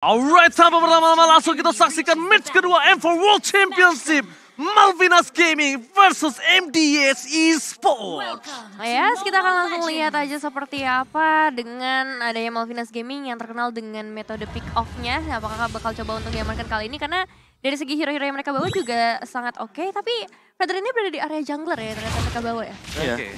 Alright, tanpa berlama-lama langsung kita saksikan match kedua M4 World Championship. Malvinas Gaming versus MDH Esports. Yes, kita akan langsung lihat aja seperti apa dengan adanya Malvinas Gaming yang terkenal dengan metode pick off-nya. Apakah bakal coba untuk diamankan kali ini, karena dari segi hero-hero yang mereka bawa juga sangat oke. Tapi Fredrin ini berada di area jungler ya, ternyata mereka bawa ya. Iya. Oke.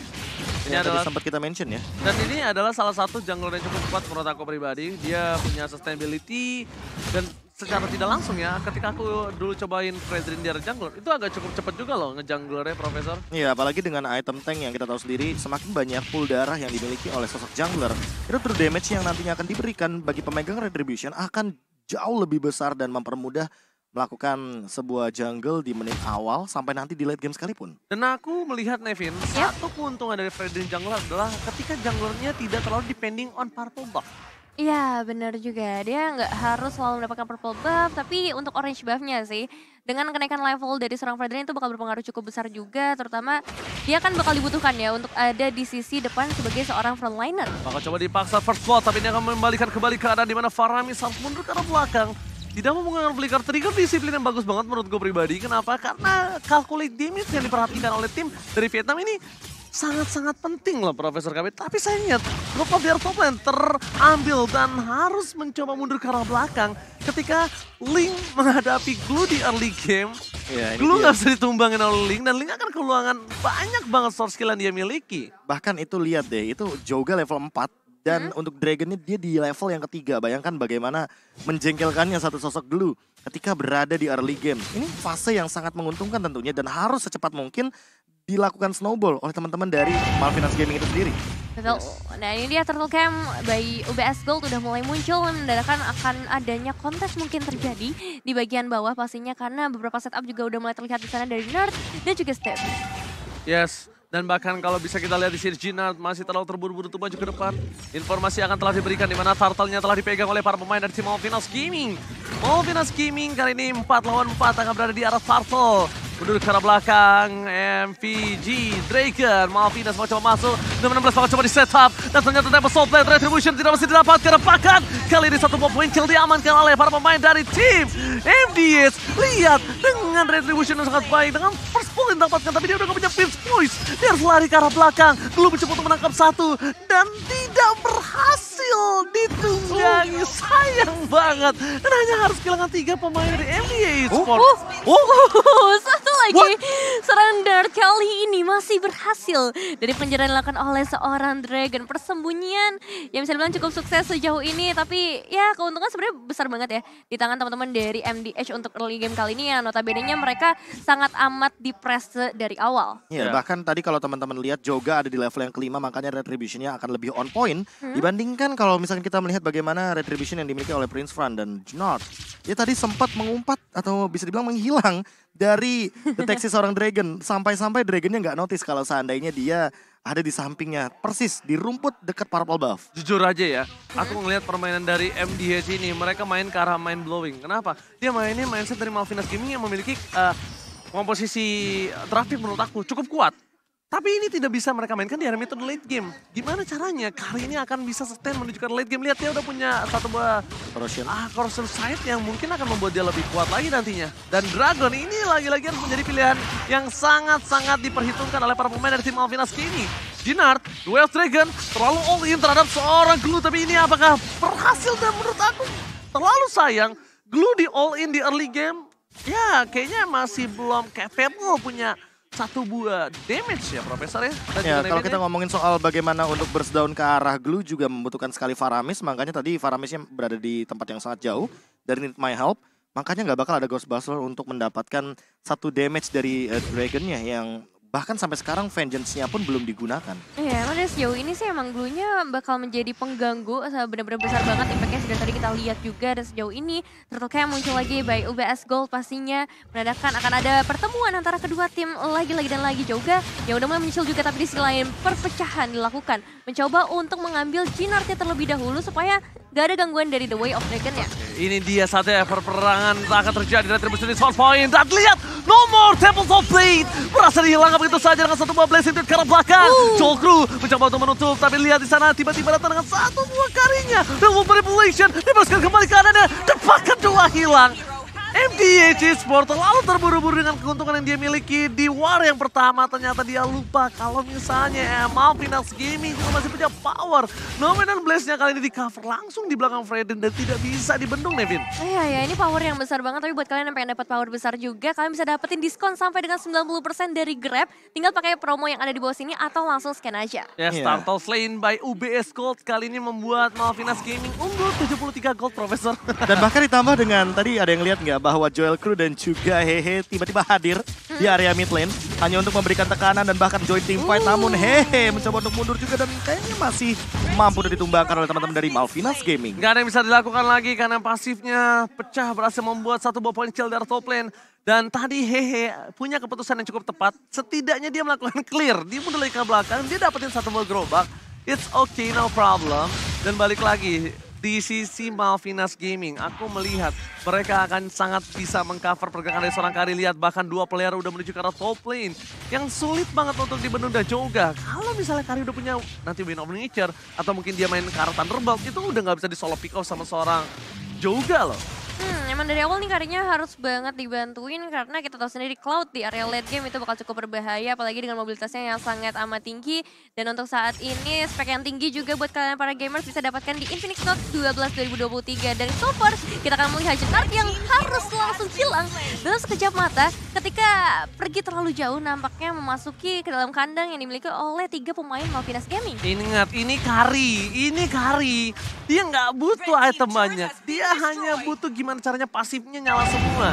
Ini adalah sempat kita mention ya. Dan ini adalah salah satu jungler yang cukup kuat menurut aku pribadi. Dia punya sustainability dan secara tidak langsung ya, ketika aku dulu cobain Fredrin di area jungler, itu agak cukup cepat juga loh ngejunglernya, Profesor. Iya, apalagi dengan item tank yang kita tahu sendiri, semakin banyak pool darah yang dimiliki oleh sosok jungler, itu true damage yang nantinya akan diberikan bagi pemegang Retribution akan jauh lebih besar dan mempermudah melakukan sebuah jungle di menit awal sampai nanti di late game sekalipun. Dan aku melihat, Nevin, satu keuntungan dari Fredrin jungler adalah ketika junglernya tidak terlalu depending on purple buff. Iya, benar juga. Dia nggak harus selalu mendapatkan purple buff, tapi untuk orange buff-nya sih, dengan kenaikan level dari seorang Fredrin itu bakal berpengaruh cukup besar juga, terutama dia kan bakal dibutuhkan ya untuk ada di sisi depan sebagai seorang frontliner. Maka coba dipaksa first blood, tapi ini akan membalikan kembali keadaan di mana Faramis harus mundur ke arah belakang. Tidak mau menggunakan flicker trigger, disiplin yang bagus banget menurut gue pribadi. Kenapa? Karena calculate damage yang diperhatikan oleh tim dari Vietnam ini sangat-sangat penting loh, Profesor KB. Tapi sayangnya drop of their top lane terambil dan harus mencoba mundur ke arah belakang ketika Ling menghadapi Glue di early game. Ya, Glue nggak bisa ditumbangin oleh Ling dan Ling akan kehilangan banyak banget source skill yang dia miliki. Bahkan itu lihat deh, itu Joga level 4. Dan untuk Dragonnya dia di level yang ketiga. Bayangkan bagaimana menjengkelkannya satu sosok Glue ketika berada di early game. Ini fase yang sangat menguntungkan tentunya dan harus secepat mungkin dilakukan snowball oleh teman-teman dari Malvinas Gaming itu sendiri. Betul. Nah, ini dia Turtle Camp by UBS Gold udah mulai muncul, menandakan akan adanya kontes mungkin terjadi di bagian bawah pastinya, karena beberapa setup juga udah mulai terlihat di sana dari Nerd dan juga Step. Yes. Dan bahkan kalau bisa kita lihat di sini, Jinard masih terlalu terburu-buru untuk maju ke depan. Informasi akan telah diberikan di mana turtle-nya telah dipegang oleh para pemain dari tim Malvinas Gaming. Malvinas Gaming kali ini 4 lawan 4 akan berada di arah turtle. Mundur ke arah belakang, MVG, Dragon, Malvinas mau coba masuk. 16 bakal coba di setup. Dan ternyata Temple Soul Blade Retribution tidak masih didapatkan. Bahkan kali ini satu poin kill diamankan oleh para pemain dari tim MDH. Lihat dengan Retribution yang sangat baik, dengan first pull yang dapatkan, tapi dia udah gak punya pinch points. Dia harus lari ke arah belakang. Belum mencoba untuk menangkap satu dan tidak berhasil ditunggangi. Sayang banget. Dan hanya harus kehilangan 3 pemain dari MDH Esports. Satu lagi, seorang Nerd kali ini masih berhasil dari penjara yang dilakukan oleh seorang Dragon. Persembunyian yang bisa dibilang cukup sukses sejauh ini, tapi ya keuntungan sebenarnya besar banget ya di tangan teman-teman dari MDH untuk early game kali ini, yang notabene-nya mereka sangat amat di-press dari awal. Iya, bahkan tadi kalau teman-teman lihat Joga ada di level yang kelima, makanya Retribution-nya akan lebih on point dibandingkan kalau misalkan kita melihat bagaimana Retribution yang dimiliki oleh Prince Fran dan Jinard. Dia tadi sempat mengumpat atau bisa dibilang menghilang dari deteksi seorang Dragon, sampai-sampai Dragonnya nggak notice kalau seandainya dia ada di sampingnya, persis di rumput dekat purple buff. Jujur aja ya, aku ngelihat permainan dari MDH ini, mereka main ke arah mind blowing. Kenapa? Dia mainnya mindset dari Malvinas Gaming yang memiliki komposisi draft menurut aku cukup kuat. Tapi ini tidak bisa mereka mainkan di area metode late game. Gimana caranya kali ini akan bisa sustain menuju ke late game? Lihat dia udah punya satu buah corrosion sight yang mungkin akan membuat dia lebih kuat lagi nantinya. Dan Dragon ini lagi-lagi harus menjadi pilihan yang sangat-sangat diperhitungkan oleh para pemain dari tim Malvinas Gaming. Jinard, duel Dragon, terlalu all in terhadap seorang Glue. Tapi ini apakah berhasil? Dan menurut aku terlalu sayang. Glue di all in di early game, ya kayaknya masih belum capable punya satu buah damage ya, Profesor ya. Dan ya, kalau kita ngomongin soal bagaimana untuk burst down ke arah Glue juga membutuhkan sekali Faramis. Makanya tadi Faramisnya berada di tempat yang sangat jauh dari Need My Help. Makanya nggak bakal ada Ghostbuster untuk mendapatkan satu damage dari Dragonnya yang bahkan sampai sekarang Vengeance-nya pun belum digunakan. Iya, emang dari sejauh ini sih emang Glue-nya bakal menjadi pengganggu, benar-benar besar banget impact-nya. Sudah tadi kita lihat juga, dan sejauh ini Turtle Camp muncul lagi by UBS Gold, pastinya menandakan akan ada pertemuan antara kedua tim lagi-lagi dan lagi. Joga yang udah mulai muncul juga, tapi di sisi lain perpecahan dilakukan. Mencoba untuk mengambil Jinardnya terlebih dahulu supaya gak ada gangguan dari The Way of Dragon ya. Ini dia saatnya perperangan akan terjadi dari Retribution di source point. Dan lihat, no more Temples of Blade. Berhasil dihilangkan begitu saja dengan satu buah blessing tweet ke arah belakang. Jokru mencoba untuk menutup, tapi lihat di sana tiba-tiba datang dengan satu buah karinya. Revolt Manipulation, dibalaskan kembali ke kanannya. Dan bahkan dua hilang. MDH Sport terlalu terburu-buru dengan keuntungan yang dia miliki di war yang pertama. Ternyata dia lupa kalau misalnya Malvinas Gaming juga masih punya power. Nominal Blaze-nya kali ini di cover langsung di belakang Freden dan tidak bisa dibendung, Nevin. Iya ya, ini power yang besar banget, tapi buat kalian yang pengen dapat power besar juga, kalian bisa dapetin diskon sampai dengan 90% dari Grab. Tinggal pakai promo yang ada di bawah sini atau langsung scan aja. Ya, Startle Slain by UBS Gold kali ini membuat Malvinas Gaming unggul 73 gold, Profesor. Dan bahkan ditambah dengan, tadi ada yang lihat nggak bahwa Joel Crew dan juga Hehe tiba-tiba hadir di area mid lane hanya untuk memberikan tekanan dan bahkan join team fight. Namun Hehe mencoba untuk mundur juga dan kayaknya masih mampu ditumbangkan oleh teman-teman dari Malvinas Gaming. Gak ada yang bisa dilakukan lagi karena pasifnya pecah, berhasil membuat satu buah point kill dari top lane. Dan tadi Hehe punya keputusan yang cukup tepat. Setidaknya dia melakukan clear, dia mundur lagi ke belakang, dia dapetin satu buah gerobak. It's okay, no problem. Dan balik lagi, di sisi Malvinas Gaming, aku melihat mereka akan sangat bisa mengcover pergerakan dari seorang Kari. Lihat, bahkan dua player udah menuju ke arah top lane yang sulit banget untuk dibendung dan Joga. Kalau misalnya Kari udah punya nanti Wind of Nature atau mungkin dia main ke arah Thunderbolt, itu udah nggak bisa di solo pick off sama seorang Joga loh. Emang dari awal nih Karinya harus banget dibantuin karena kita tahu sendiri Cloud di area late game itu bakal cukup berbahaya, apalagi dengan mobilitasnya yang sangat amat tinggi. Dan untuk saat ini spek yang tinggi juga buat kalian para gamers bisa dapatkan di Infinix Note 12 2023. Dan so far kita akan melihat Jenart yang harus langsung hilang dalam sekejap mata ketika pergi terlalu jauh, nampaknya memasuki ke dalam kandang yang dimiliki oleh 3 pemain Malvinas Gaming. Ingat, ini Kari. Dia nggak butuh item banyak, dia hanya butuh gimana caranya pasifnya nyala semua.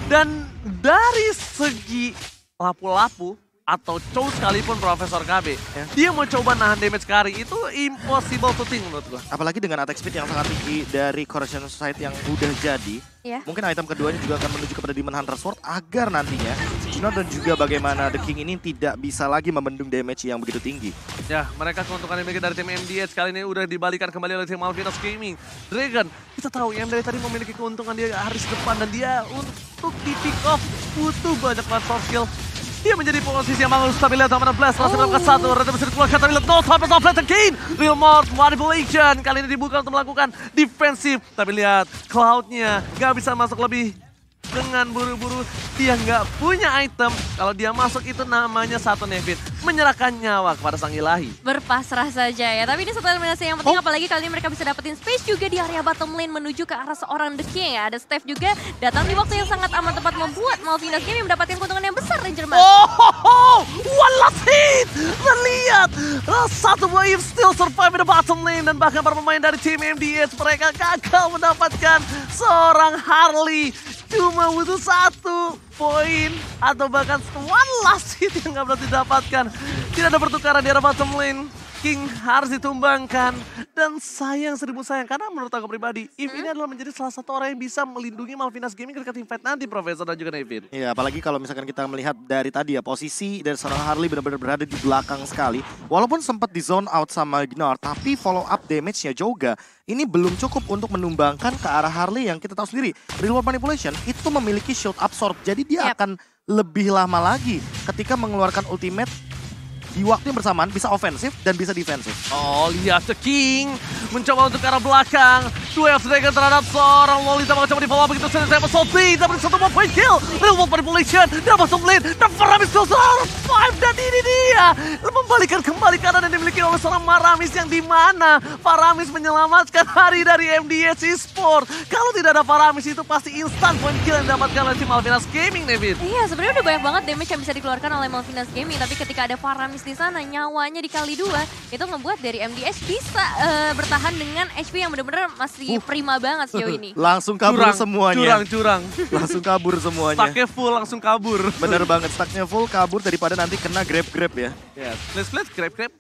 Dan dari segi lapu-lapu atau Chow sekalipun Profesor KB, dia mau coba nahan damage Kari itu impossible to think menurut gua. Apalagi dengan attack speed yang sangat tinggi dari Corruption Society yang udah jadi. Mungkin item keduanya juga akan menuju kepada Demon Hunter Sword agar nantinya Juno dan juga bagaimana The King ini tidak bisa lagi membendung damage yang begitu tinggi. Ya, mereka keuntungan yang dimiliki dari tim MDH kali ini udah dibalikan kembali oleh tim Malvinas Gaming. Dragon, kita tahu yang dari tadi memiliki keuntungan dia harus depan dan dia untuk di pick off butuh banyak banget soft skill. Dia menjadi posisi yang bagus, tapi lihat Taman Blast masih melakukan satu, Reda bisa dikeluarkan, tapi lihat no Taman Blast again. Real Mode Manipulation, kali ini dibuka untuk melakukan defensif, tapi lihat Cloud-nya gak bisa masuk lebih dengan buru-buru, dia nggak punya item. Kalau dia masuk itu namanya satu Nevin, menyerahkan nyawa kepada sang ilahi. Berpasrah saja ya, tapi ini satu eliminasi yang penting, apalagi kali ini mereka bisa dapetin space juga di area bottom lane menuju ke arah seorang The King ya. Ada Steph juga datang di waktu yang sangat amat tepat membuat Malvinas Gaming mendapatkan keuntungan yang besar, Ranger Mas. One last hit! Dan lihat, satu wave still survive di bottom lane dan bahkan para pemain dari tim MDH mereka gagal mendapatkan seorang Harley. Cuma butuh satu poin atau bahkan one last hit yang nggak berarti didapatkan. Tidak ada pertukaran di arah bottom lane. King harus ditumbangkan. Dan sayang, seribu sayang. Karena menurut aku pribadi, Eve ini adalah menjadi salah satu orang yang bisa melindungi Malvinas Gaming ketika team fight nanti, Profesor dan juga Nevin. Iya, apalagi kalau misalkan kita melihat dari tadi ya, posisi dari seorang Harley benar-benar berada di belakang sekali. Walaupun sempat di zone out sama Ignore, tapi follow up damage-nya Joga ini belum cukup untuk menumbangkan ke arah Harley yang kita tahu sendiri. Real World Manipulation itu memiliki shield absorb, jadi dia akan lebih lama lagi ketika mengeluarkan ultimate di waktu yang bersamaan bisa ofensif dan bisa defensif. Oh, lihat The King mencoba untuk ke arah belakang. Duel Dragon terhadap seorang Lolita mencoba di follow up begitu saja. Saya Sophie dapat satu point kill. Real World Manipulation dan masuk lane. Dan Faramis still survive dan ini dia membalikan kembali keadaan yang dimiliki oleh seorang Maramis yang di mana Faramis menyelamatkan hari dari MDH Esport. Kalau tidak ada Faramis itu pasti instan point kill yang didapatkan oleh tim Malvinas Gaming, Nevin. Iya, sebenarnya udah banyak banget damage yang bisa dikeluarkan oleh Malvinas Gaming, tapi ketika ada Faramis di sana nyawanya dikali 2 itu membuat dari MDH bisa bertahan dengan HP yang benar-benar masih prima banget sejauh ini. Langsung kabur semuanya. Curang. Langsung kabur semuanya. Stacknya full langsung kabur. Bener banget, stacknya full kabur daripada nanti kena grab ya. Ya, split grab.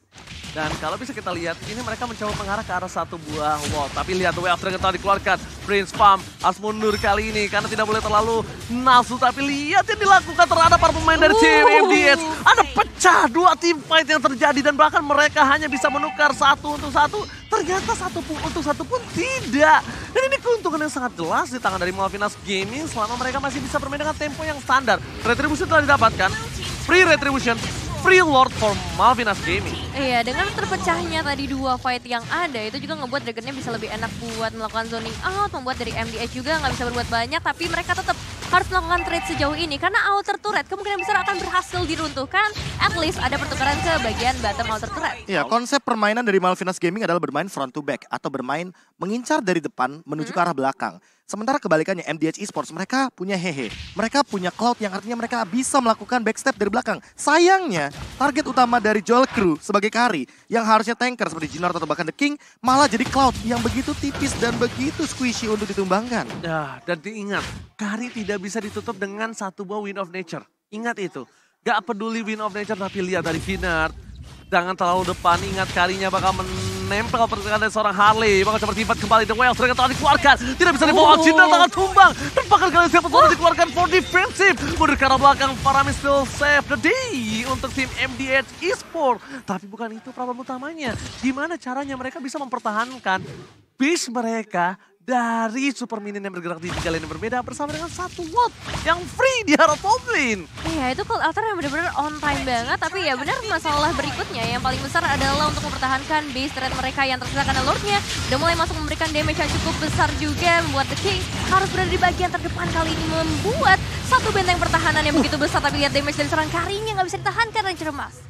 Dan kalau bisa kita lihat, ini mereka mencoba mengarah ke arah satu buah wall. Tapi lihat Way of Dragon telah dikeluarkan. Prince Farm harus mundur kali ini karena tidak boleh terlalu nafsu. Tapi lihat yang dilakukan terhadap para pemain dari tim MDH. Ada pecah dua team fight yang terjadi dan bahkan mereka hanya bisa menukar satu untuk satu. Ternyata satu pun untuk satu pun tidak. Dan ini keuntungan yang sangat jelas di tangan dari Malvinas Gaming selama mereka masih bisa bermain dengan tempo yang standar. Retribution telah didapatkan. Free Retribution. Free Lord for Malvinas Gaming. Iya, dengan terpecahnya tadi dua fight yang ada, itu juga ngebuat Dragonnya bisa lebih enak buat melakukan zoning out, membuat dari MDH juga nggak bisa berbuat banyak, tapi mereka tetap harus melakukan trade sejauh ini, karena outer turret kemungkinan besar akan berhasil diruntuhkan, at least ada pertukaran ke bagian bottom outer turret. Iya, konsep permainan dari Malvinas Gaming adalah bermain front to back, atau bermain mengincar dari depan menuju ke arah belakang. Sementara kebalikannya MDH Esports, mereka punya Hehe. Mereka punya Cloud yang artinya mereka bisa melakukan backstep dari belakang. Sayangnya, target utama dari Joel Crew sebagai carry yang harusnya tanker seperti Jinard atau bahkan The King malah jadi Cloud yang begitu tipis dan begitu squishy untuk ditumbangkan. Ya, dan diingat, carry tidak bisa ditutup dengan satu buah Wind of Nature. Ingat itu. Gak peduli Wind of Nature, tapi lihat dari Jinard. Jangan terlalu depan, ingat karinya bakal menempel pergerakan dari seorang Harley. Bakal coba tifat kembali, The Way of Dragon telah dikeluarkan. Tidak bisa dibawa, Jinard tangan tumbang. Dan bakal kali siapa telah dikeluarkan for defensive. Mundur ke arah belakang, Faramis still save the day untuk tim MDH Esports. Tapi bukan itu problem utamanya. Gimana caranya mereka bisa mempertahankan base mereka dari super minion yang bergerak di 3 lane yang berbeda bersama dengan satu ward yang free di arah top lane. Iya, itu Cold Altar yang benar-benar on time banget, tapi ya benar masalah berikutnya yang paling besar adalah untuk mempertahankan base turret mereka yang tersisa karena Lordnya udah mulai masuk memberikan damage yang cukup besar juga, membuat The King harus berada di bagian terdepan kali ini, membuat satu benteng pertahanan yang begitu besar, tapi lihat damage dari seorang Karinya nggak bisa ditahankan dan cermas.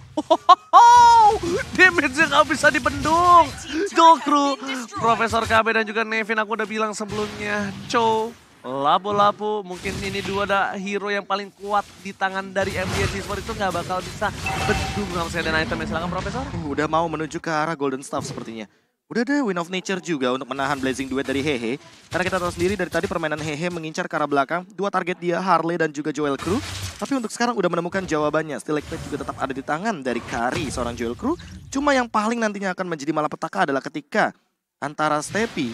Damage-nya gak bisa dibendung. Joel Crew, Profesor KB dan juga Nevin, aku udah bilang sebelumnya, Cho, Lapu-Lapu, mungkin ini dua hero yang paling kuat di tangan dari MDH Esports itu gak bakal bisa bendung sama saya dan itemnya. Silakan Profesor. Udah mau menuju ke arah Golden Staff sepertinya. Udah ada Wind of Nature juga untuk menahan Blazing Duet dari Hehe. Karena kita tahu sendiri dari tadi permainan Hehe mengincar ke arah belakang. Dua target dia, Harley dan juga Joel Crew. Tapi untuk sekarang udah menemukan jawabannya. Stilekpet juga tetap ada di tangan dari Kari, seorang Joel Crew. Cuma yang paling nantinya akan menjadi malapetaka adalah ketika antara Steppy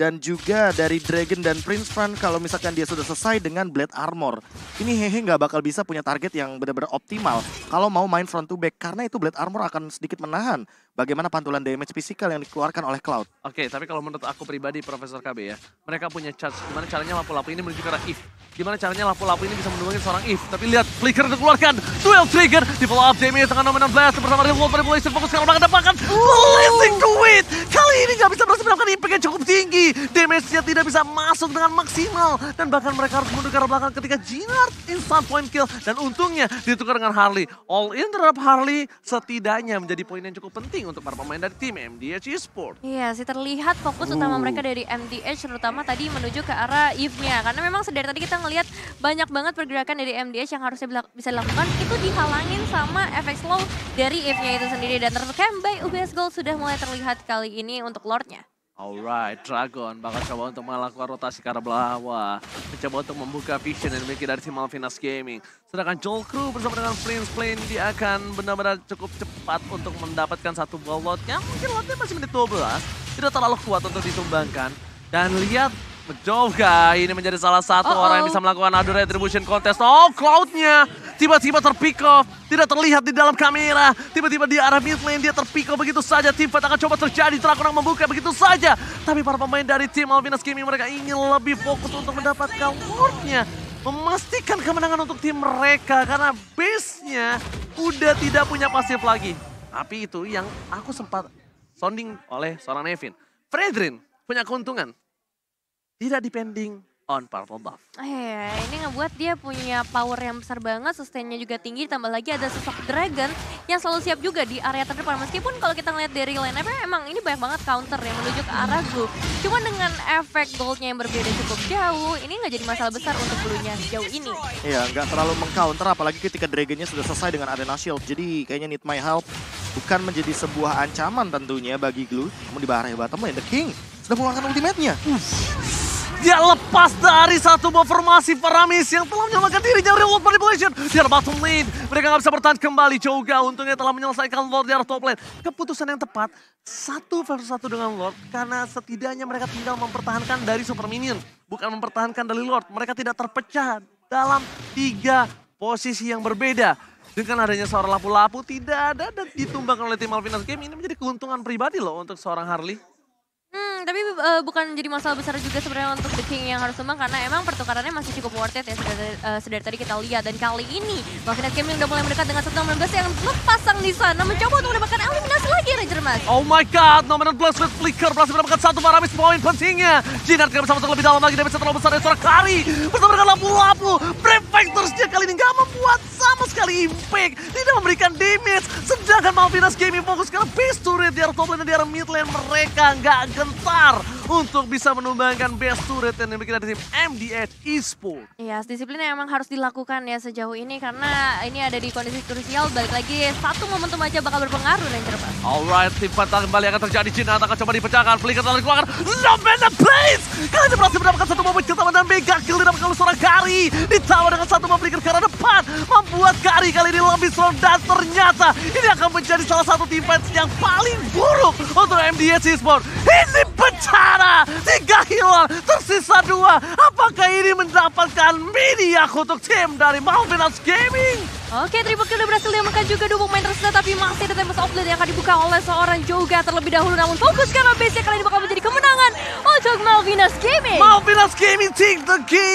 dan juga dari Dragon dan Prince Fran kalau misalkan dia sudah selesai dengan Blade Armor. Ini Hehe nggak bakal bisa punya target yang benar-benar optimal kalau mau main front to back. Karena itu Blade Armor akan sedikit menahan bagaimana pantulan damage fisikal yang dikeluarkan oleh Cloud. Oke, tapi kalau menurut aku pribadi Profesor KB ya, mereka punya charge gimana caranya Lapu-Lapu ini menuju ke arah Eve. Gimana caranya Lapu-Lapu ini bisa mendungin seorang Eve. Tapi lihat, Flicker dikeluarkan, duel trigger, di follow up damage dengan Nominal Blast bersama Real World Manipulation, fokus sekarang udah dapatkan Blessing Duet. Kali ini nggak bisa berhasil melakukan impact yang cukup tinggi. Damage-nya tidak bisa masuk dengan maksimal. Dan bahkan mereka harus mundur ke arah belakang ketika Jinard instant point kill. Dan untungnya ditukar dengan Harley. All in terhadap Harley setidaknya menjadi poin yang cukup penting untuk para pemain dari tim MDH Esports. Iya sih, terlihat fokus utama mereka dari MDH terutama tadi menuju ke arah Eve-nya. Karena memang dari tadi kita ngelihat banyak banget pergerakan dari MDH yang harusnya bisa dilakukan. Itu dihalangin sama efek slow dari Eve-nya itu sendiri. Dan tercam by UBS Gold sudah mulai terlihat kali ini untuk Lord-nya. Alright, Dragon bakal coba untuk melakukan rotasi ke arah bawah. Mencoba untuk membuka vision yang dimiliki dari tim Malvinas Gaming. Sedangkan Joel Crew bersama dengan Prince Plane dia akan benar-benar cukup cepat untuk mendapatkan satu buah lotnya. Mungkin lotnya masih menit 12, tidak terlalu kuat untuk ditumbangkan. Dan lihat, Joga ini menjadi salah satu orang yang bisa melakukan adu retribution contest. Oh, Cloud-nya tiba-tiba terpick off. Tidak terlihat di dalam kamera. Tiba-tiba di arah mid lane dia terpick off begitu saja. Teamfight akan coba terjadi. Dragon membuka begitu saja. Tapi para pemain dari tim Malvinas Gaming mereka ingin lebih fokus untuk mendapatkan Lord-nya. Memastikan kemenangan untuk tim mereka. Karena base-nya udah tidak punya pasif lagi. Tapi itu yang aku sempat sounding oleh seorang Nevin. Fredrin punya keuntungan. Tidak depending on purple buff. Ini ngebuat dia punya power yang besar banget, sustainnya juga tinggi, ditambah lagi ada sosok Dragon yang selalu siap juga di area terdepan. Meskipun kalau kita ngeliat dari line-up-nya emang ini banyak banget counter yang menuju ke arah Blue. Cuma dengan efek goldnya yang berbeda cukup jauh, ini nggak jadi masalah besar untuk Blue-nya sejauh ini. Iya, nggak terlalu meng-counter apalagi ketika Dragon-nya sudah selesai dengan Arena Shield. Jadi kayaknya Need My Help bukan menjadi sebuah ancaman tentunya bagi Blue. Namun di arah bottom lane, The King sudah mengeluarkan ultimate-nya. Dia lepas dari satu buah formasi Faramis yang telah menyelamatkan dirinya Real World Manipulation. Dia bottom lane. Mereka nggak bisa bertahan kembali. Joga untungnya telah menyelesaikan Lord di arah top lane. Keputusan yang tepat, 1 versus 1 dengan Lord. Karena setidaknya mereka tinggal mempertahankan dari Super Minion. Bukan mempertahankan dari Lord. Mereka tidak terpecah dalam 3 posisi yang berbeda. Dengan adanya seorang lapu-lapu tidak ada dan ditumbangkan oleh tim Malvinas Game. Ini menjadi keuntungan pribadi loh untuk seorang Harley. Tapi bukan jadi masalah besar juga sebenarnya untuk The King yang harus tumbang karena emang pertukarannya masih cukup worth it ya sedari tadi kita lihat. Dan kali ini Malvinas Gaming udah mulai mendekat dengan 119 yang pasang di sana mencoba untuk mendapatkan eliminasi lagi Ranger Mas. Oh my god, Nominal Blast with Flicker berhasil mendapatkan 1 Maramis poin pentingnya. Jinar tidak bisa masuk lebih dalam lagi, dia bisa terlalu besar dari seorang Kari. Bersama dengan lapu-lapu, Brave Factorsnya kali ini gak membuat sama sekali impact. Tidak memberikan damage, sedangkan Malvinas Gaming fokus ke base turret di arah top lane dan di arah mid lane. Mereka gak gentar untuk bisa menumbangkan base turret yang dimiliki dari tim MDH Esports. Iya, disiplin yang emang harus dilakukan ya sejauh ini karena ini ada di kondisi krusial. Balik lagi satu momentum aja bakal berpengaruh Ranger Mas. Alright, tim Fanta kembali akan terjadi. Jinar akan coba dipecahkan. Flicker telah dikeluarkan. Lomena Blaze! Kali ini berhasil mendapatkan 1 momen keutamaan dan mega kill didapatkan oleh seorang Kari. Ditawar dengan 1 momen Flicker ke arah depan. Membuat Kari kali ini lebih strong dan ternyata ini akan menjadi salah satu tim fight yang paling buruk untuk MDH Esports. Ini bencana! 3 hilang, tersisa 2. Apakah ini mendapatkan miniak untuk tim dari Malvinas Gaming? Oke, triple kill udah berhasil diamankan juga 2 pemain tersebut, tapi masih ada Tempest of Blade yang akan dibuka oleh seorang Joga terlebih dahulu. Namun fokus karena base kali ini bakal menjadi kemenangan untuk Malvinas Gaming. Malvinas Gaming take the game.